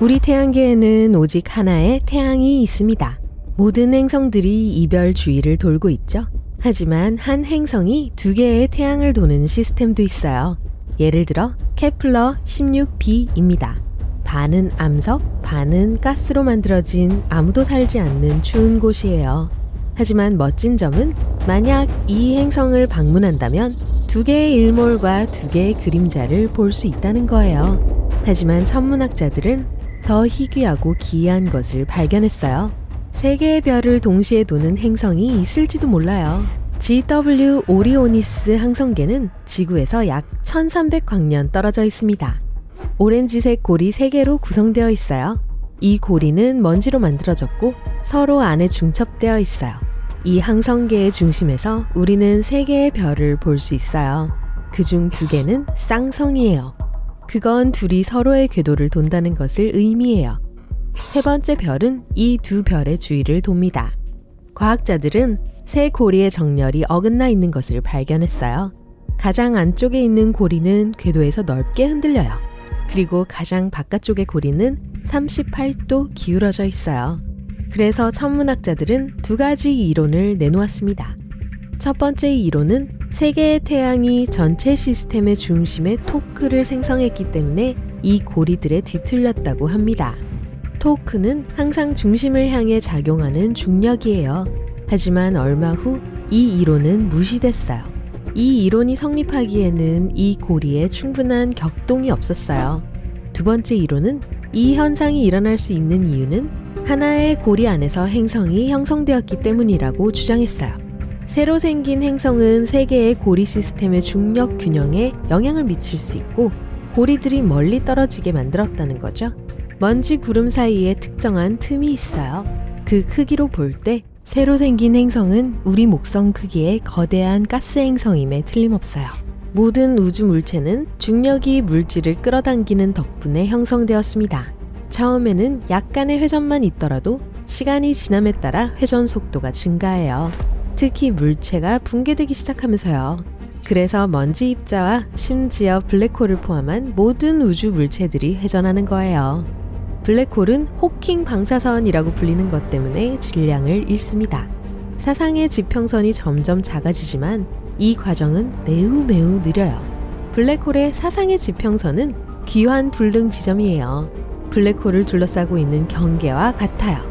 우리 태양계에는 오직 하나의 태양이 있습니다. 모든 행성들이 이별 주위를 돌고 있죠. 하지만 한 행성이 두 개의 태양을 도는 시스템도 있어요. 예를 들어 케플러 16b입니다. 반은 암석, 반은 가스로 만들어진 아무도 살지 않는 추운 곳이에요. 하지만 멋진 점은 만약 이 행성을 방문한다면 두 개의 일몰과 두 개의 그림자를 볼 수 있다는 거예요. 하지만 천문학자들은 더 희귀하고 기이한 것을 발견했어요. 세 개의 별을 동시에 도는 행성이 있을지도 몰라요. GW 오리오니스 항성계는 지구에서 약 1300광년 떨어져 있습니다. 오렌지색 고리 3개로 구성되어 있어요. 이 고리는 먼지로 만들어졌고 서로 안에 중첩되어 있어요. 이 항성계의 중심에서 우리는 3개의 별을 볼 수 있어요. 그중 2개는 쌍성이에요. 그건 둘이 서로의 궤도를 돈다는 것을 의미해요. 세 번째 별은 이 두 별의 주위를 돕니다. 과학자들은 세 고리의 정렬이 어긋나 있는 것을 발견했어요. 가장 안쪽에 있는 고리는 궤도에서 넓게 흔들려요. 그리고 가장 바깥쪽의 고리는 38도 기울어져 있어요. 그래서 천문학자들은 두 가지 이론을 내놓았습니다. 첫 번째 이론은 세 개의 태양이 전체 시스템의 중심에 토크를 생성했기 때문에 이 고리들에 뒤틀렸다고 합니다. 토크는 항상 중심을 향해 작용하는 중력이에요. 하지만 얼마 후 이 이론은 무시됐어요. 이 이론이 성립하기에는 이 고리에 충분한 격동이 없었어요. 두 번째 이론은 이 현상이 일어날 수 있는 이유는 하나의 고리 안에서 행성이 형성되었기 때문이라고 주장했어요. 새로 생긴 행성은 세 개의 고리 시스템의 중력 균형에 영향을 미칠 수 있고 고리들이 멀리 떨어지게 만들었다는 거죠. 먼지 구름 사이에 특정한 틈이 있어요. 그 크기로 볼 때 새로 생긴 행성은 우리 목성 크기의 거대한 가스 행성임에 틀림없어요. 모든 우주 물체는 중력이 물질을 끌어당기는 덕분에 형성되었습니다. 처음에는 약간의 회전만 있더라도 시간이 지남에 따라 회전 속도가 증가해요. 특히 물체가 붕괴되기 시작하면서요. 그래서 먼지 입자와 심지어 블랙홀을 포함한 모든 우주 물체들이 회전하는 거예요. 블랙홀은 호킹 방사선이라고 불리는 것 때문에 질량을 잃습니다. 사상의 지평선이 점점 작아지지만 이 과정은 매우 느려요. 블랙홀의 사상의 지평선은 귀환 불능 지점이에요. 블랙홀을 둘러싸고 있는 경계와 같아요.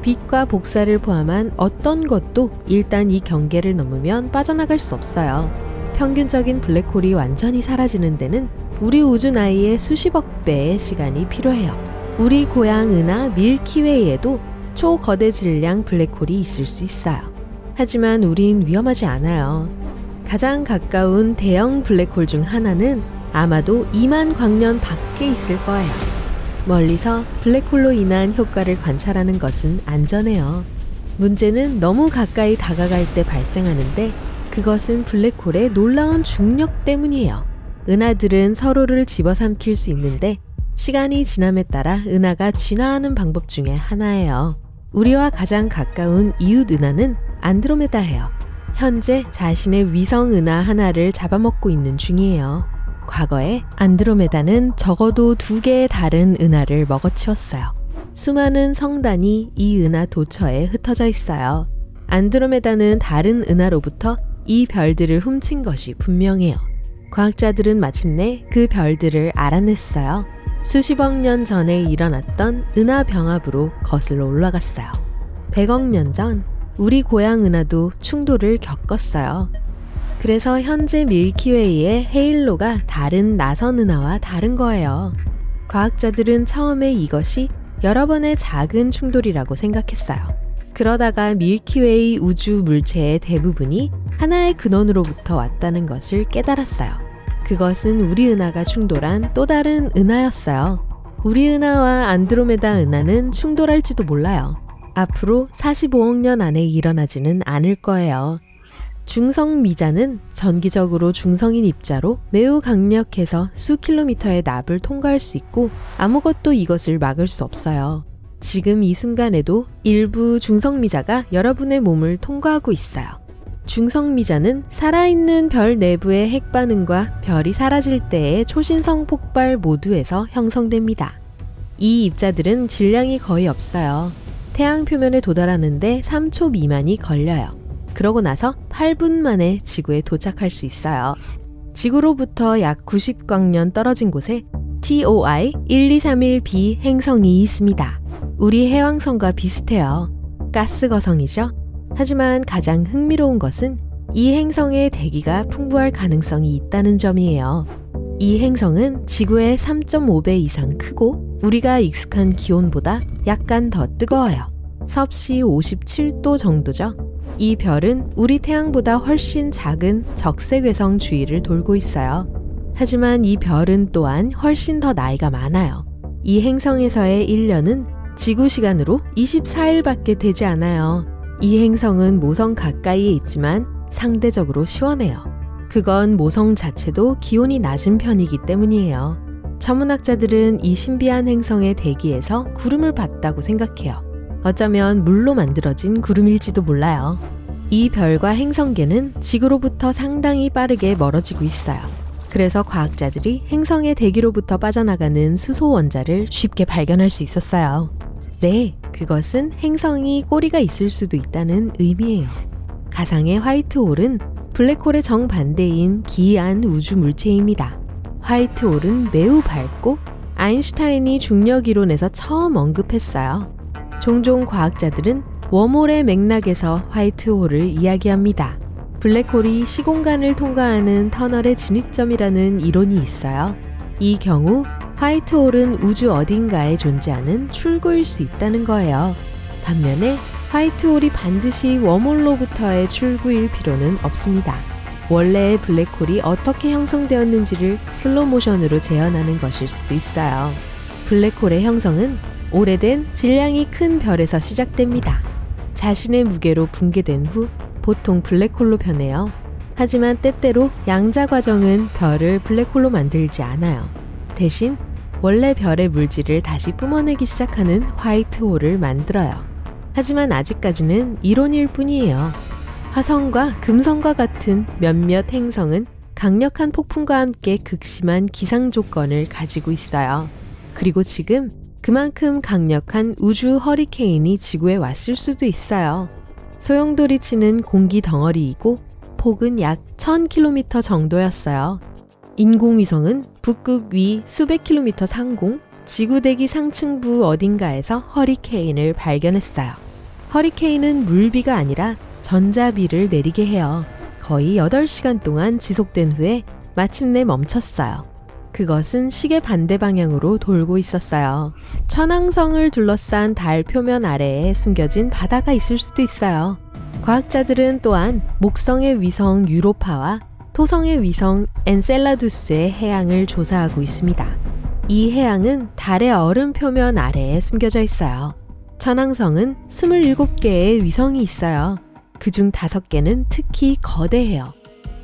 빛과 복사를 포함한 어떤 것도 일단 이 경계를 넘으면 빠져나갈 수 없어요. 평균적인 블랙홀이 완전히 사라지는 데는 우리 우주 나이의 수십억 배의 시간이 필요해요. 우리 고향 은하 밀키웨이에도 초거대 질량 블랙홀이 있을 수 있어요. 하지만 우린 위험하지 않아요. 가장 가까운 대형 블랙홀 중 하나는 아마도 2만 광년 밖에 있을 거예요. 멀리서 블랙홀로 인한 효과를 관찰하는 것은 안전해요. 문제는 너무 가까이 다가갈 때 발생하는데 그것은 블랙홀의 놀라운 중력 때문이에요. 은하들은 서로를 집어삼킬 수 있는데 시간이 지남에 따라 은하가 진화하는 방법 중에 하나예요. 우리와 가장 가까운 이웃 은하는 안드로메다예요. 현재 자신의 위성 은하 하나를 잡아먹고 있는 중이에요. 과거에 안드로메다는 적어도 2개의 다른 은하를 먹어치웠어요. 수많은 성단이 이 은하 도처에 흩어져 있어요. 안드로메다는 다른 은하로부터 이 별들을 훔친 것이 분명해요. 과학자들은 마침내 그 별들을 알아냈어요. 수십억 년 전에 일어났던 은하 병합으로 거슬러 올라갔어요. 100억 년 전 우리 고향 은하도 충돌을 겪었어요. 그래서 현재 밀키웨이의 헤일로가 다른 나선 은하와 다른 거예요. 과학자들은 처음에 이것이 여러 번의 작은 충돌이라고 생각했어요. 그러다가 밀키웨이 우주 물체의 대부분이 하나의 근원으로부터 왔다는 것을 깨달았어요. 그것은 우리 은하가 충돌한 또 다른 은하였어요. 우리 은하와 안드로메다 은하는 충돌할지도 몰라요. 앞으로 45억 년 안에 일어나지는 않을 거예요. 중성미자는 전기적으로 중성인 입자로 매우 강력해서 수 킬로미터의 납을 통과할 수 있고 아무것도 이것을 막을 수 없어요. 지금 이 순간에도 일부 중성미자가 여러분의 몸을 통과하고 있어요. 중성미자는 살아있는 별 내부의 핵반응과 별이 사라질 때의 초신성 폭발 모두에서 형성됩니다. 이 입자들은 질량이 거의 없어요. 태양 표면에 도달하는데 3초 미만이 걸려요. 그러고 나서 8분 만에 지구에 도착할 수 있어요. 지구로부터 약 90광년 떨어진 곳에 TOI 1231b 행성이 있습니다. 우리 해왕성과 비슷해요. 가스 거성이죠. 하지만 가장 흥미로운 것은 이 행성의 대기가 풍부할 가능성이 있다는 점이에요. 이 행성은 지구의 3.5배 이상 크고 우리가 익숙한 기온보다 약간 더 뜨거워요. 섭씨 57도 정도죠. 이 별은 우리 태양보다 훨씬 작은 적색외성 주위를 돌고 있어요. 하지만 이 별은 또한 훨씬 더 나이가 많아요. 이 행성에서의 1년은 지구 시간으로 24일밖에 되지 않아요. 이 행성은 모성 가까이에 있지만 상대적으로 시원해요. 그건 모성 자체도 기온이 낮은 편이기 때문이에요. 천문학자들은 이 신비한 행성의 대기에서 구름을 봤다고 생각해요. 어쩌면 물로 만들어진 구름일지도 몰라요. 이 별과 행성계는 지구로부터 상당히 빠르게 멀어지고 있어요. 그래서 과학자들이 행성의 대기로부터 빠져나가는 수소 원자를 쉽게 발견할 수 있었어요. 네, 그것은 행성이 꼬리가 있을 수도 있다는 의미예요. 가상의 화이트홀은 블랙홀의 정반대인 기이한 우주 물체입니다. 화이트홀은 매우 밝고 아인슈타인이 중력 이론에서 처음 언급했어요. 종종 과학자들은 웜홀의 맥락에서 화이트홀을 이야기합니다. 블랙홀이 시공간을 통과하는 터널의 진입점이라는 이론이 있어요. 이 경우 화이트홀은 우주 어딘가에 존재하는 출구일 수 있다는 거예요. 반면에 화이트홀이 반드시 웜홀로부터의 출구일 필요는 없습니다. 원래의 블랙홀이 어떻게 형성되었는지를 슬로모션으로 재현하는 것일 수도 있어요. 블랙홀의 형성은 오래된 질량이 큰 별에서 시작됩니다. 자신의 무게로 붕괴된 후 보통 블랙홀로 변해요. 하지만 때때로 양자 과정은 별을 블랙홀로 만들지 않아요. 대신 원래 별의 물질을 다시 뿜어내기 시작하는 화이트홀을 만들어요. 하지만 아직까지는 이론일 뿐이에요. 화성과 금성과 같은 몇몇 행성은 강력한 폭풍과 함께 극심한 기상 조건을 가지고 있어요. 그리고 지금 그만큼 강력한 우주 허리케인이 지구에 왔을 수도 있어요. 소용돌이 치는 공기 덩어리이고 폭은 약 1000km 정도였어요. 인공위성은 북극 위 수백 킬로미터 상공, 지구대기 상층부 어딘가에서 허리케인을 발견했어요. 허리케인은 물비가 아니라 전자비를 내리게 해요. 거의 8시간 동안 지속된 후에 마침내 멈췄어요. 그것은 시계 반대 방향으로 돌고 있었어요. 천왕성을 둘러싼 달 표면 아래에 숨겨진 바다가 있을 수도 있어요. 과학자들은 또한 목성의 위성 유로파와 토성의 위성 엔셀라두스의 해양을 조사하고 있습니다. 이 해양은 달의 얼음 표면 아래에 숨겨져 있어요. 천왕성은 27개의 위성이 있어요. 그중 5개는 특히 거대해요.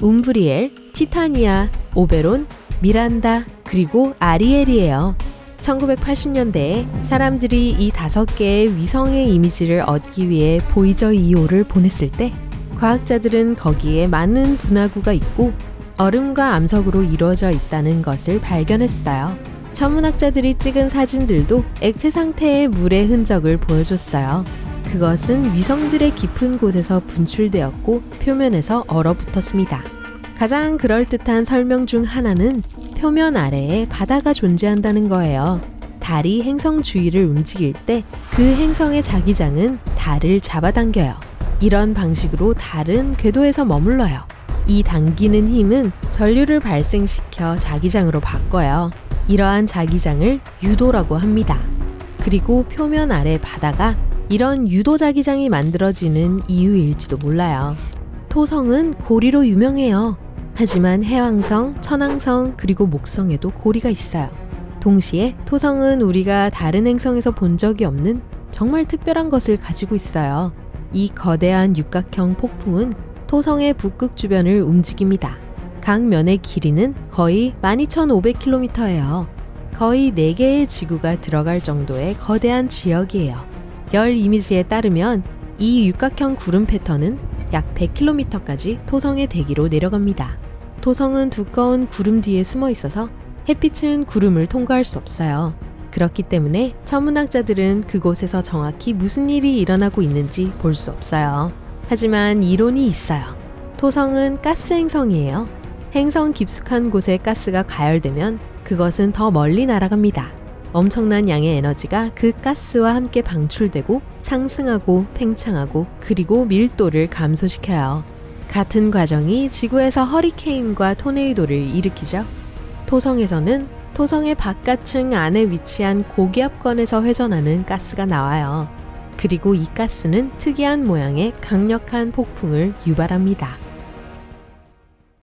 움브리엘, 티타니아, 오베론, 미란다, 그리고 아리엘이에요. 1980년대에 사람들이 이 5개의 위성의 이미지를 얻기 위해 보이저 2호를 보냈을 때 과학자들은 거기에 많은 분화구가 있고 얼음과 암석으로 이루어져 있다는 것을 발견했어요. 천문학자들이 찍은 사진들도 액체 상태의 물의 흔적을 보여줬어요. 그것은 위성들의 깊은 곳에서 분출되었고 표면에서 얼어붙었습니다. 가장 그럴듯한 설명 중 하나는 표면 아래에 바다가 존재한다는 거예요. 달이 행성 주위를 움직일 때 그 행성의 자기장은 달을 잡아당겨요. 이런 방식으로 달은 궤도에서 머물러요. 이 당기는 힘은 전류를 발생시켜 자기장으로 바꿔요. 이러한 자기장을 유도라고 합니다. 그리고 표면 아래 바다가 이런 유도 자기장이 만들어지는 이유일지도 몰라요. 토성은 고리로 유명해요. 하지만 해왕성, 천왕성, 그리고 목성에도 고리가 있어요. 동시에 토성은 우리가 다른 행성에서 본 적이 없는 정말 특별한 것을 가지고 있어요. 이 거대한 육각형 폭풍은 토성의 북극 주변을 움직입니다. 각 면의 길이는 거의 12,500km예요. 거의 4개의 지구가 들어갈 정도의 거대한 지역이에요. 열 이미지에 따르면 이 육각형 구름 패턴은 약 100km까지 토성의 대기로 내려갑니다. 토성은 두꺼운 구름 뒤에 숨어 있어서 햇빛은 구름을 통과할 수 없어요. 그렇기 때문에 천문학자들은 그곳에서 정확히 무슨 일이 일어나고 있는지 볼 수 없어요. 하지만 이론이 있어요. 토성은 가스 행성이에요. 행성 깊숙한 곳에 가스가 가열되면 그것은 더 멀리 날아갑니다. 엄청난 양의 에너지가 그 가스와 함께 방출되고 상승하고 팽창하고 그리고 밀도를 감소시켜요. 같은 과정이 지구에서 허리케인과 토네이도를 일으키죠. 토성에서는 토성의 바깥층 안에 위치한 고기압권에서 회전하는 가스가 나와요. 그리고 이 가스는 특이한 모양의 강력한 폭풍을 유발합니다.